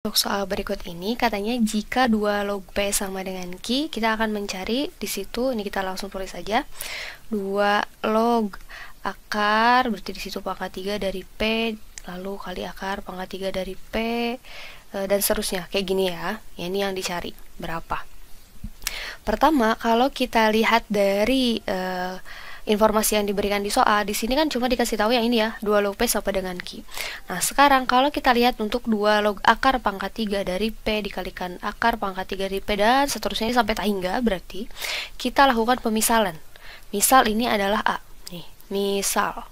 Untuk soal berikut ini katanya jika 2 log P sama dengan Q, kita akan mencari di situ, ini kita langsung tulis saja 2 log akar, berarti di situ pangkat 3 dari P, lalu kali akar pangkat 3 dari P, dan seterusnya, kayak gini ya. Ini yang dicari, berapa? Pertama, kalau kita lihat dari informasi yang diberikan di soal, di sini kan cuma dikasih tahu yang ini ya, 2 log P sama dengan Q. Nah, sekarang kalau kita lihat untuk 2 log akar pangkat 3 dari P dikalikan akar pangkat 3 dari P dan seterusnya sampai tak hingga, berarti kita lakukan pemisalan. Misal ini adalah A. Nih, misal.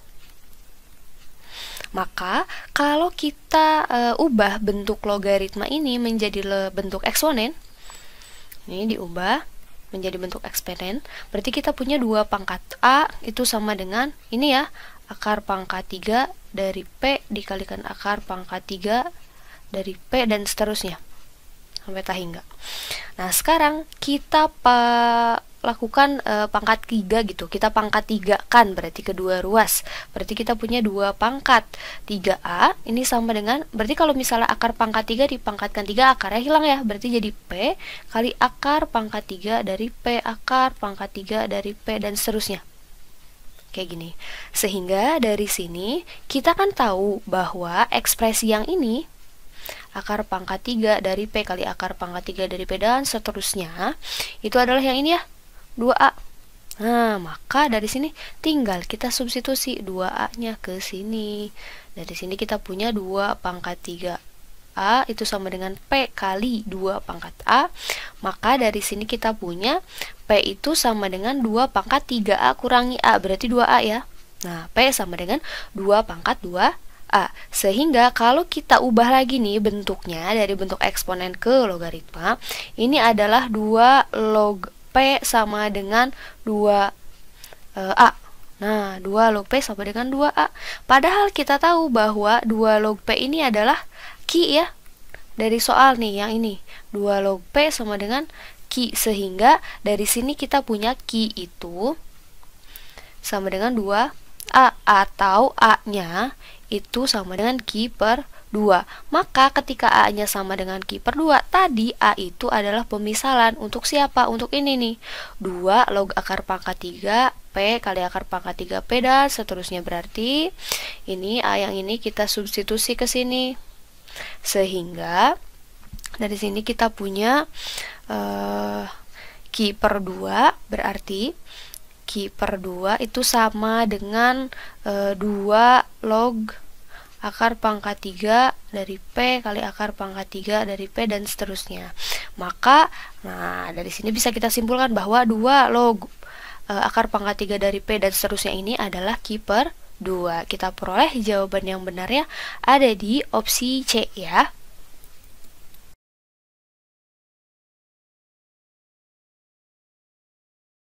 Maka, kalau kita ubah bentuk logaritma ini menjadi bentuk eksponen, ini diubah menjadi bentuk eksponen, berarti kita punya 2 pangkat A itu sama dengan ini ya, akar pangkat 3 dari P dikalikan akar pangkat 3 dari P dan seterusnya sampai tak hingga. Nah, sekarang kita lakukan pangkat 3 gitu. Kita pangkat 3 kan berarti kedua ruas. Berarti kita punya 2 pangkat 3A ini sama dengan, berarti kalau misalnya akar pangkat 3 dipangkatkan 3, akarnya hilang ya. Berarti jadi P kali akar pangkat 3 dari P akar pangkat 3 dari P dan seterusnya. Kayak gini. Sehingga dari sini kita kan tahu bahwa ekspresi yang ini akar pangkat 3 dari P kali akar pangkat 3 dari P dan seterusnya itu adalah yang ini ya, 2A. Nah, maka dari sini tinggal kita substitusi 2A-nya ke sini. Dari sini kita punya 2 pangkat 3A itu sama dengan P kali 2 pangkat A. Maka dari sini kita punya P itu sama dengan 2 pangkat 3A kurangi A, berarti 2A ya. Nah, P sama dengan 2 pangkat 2A. Sehingga kalau kita ubah lagi nih bentuknya dari bentuk eksponen ke logaritma, ini adalah 2 log P sama dengan 2A. Nah, 2 log P sama dengan 2A. Padahal kita tahu bahwa 2 log P ini adalah Q ya. Dari soal nih yang ini, 2 log P sama dengan Q. Sehingga dari sini kita punya Q itu sama dengan 2A, atau A-nya itu sama dengan Q per 2. Maka ketika A-nya sama dengan Q per 2, tadi A itu adalah pemisalan untuk siapa? Untuk ini nih, 2 log akar pangkat 3 P kali akar pangkat 3 P dan seterusnya. Berarti ini A yang ini kita substitusi ke sini. Sehingga dari sini kita punya Q per 2, berarti Q per 2 itu sama dengan 2 log akar pangkat 3 dari P kali akar pangkat 3 dari P dan seterusnya. Maka, nah dari sini bisa kita simpulkan bahwa 2 log akar pangkat 3 dari P dan seterusnya ini adalah Q per 2. Kita peroleh jawaban yang benarnya ada di opsi C ya.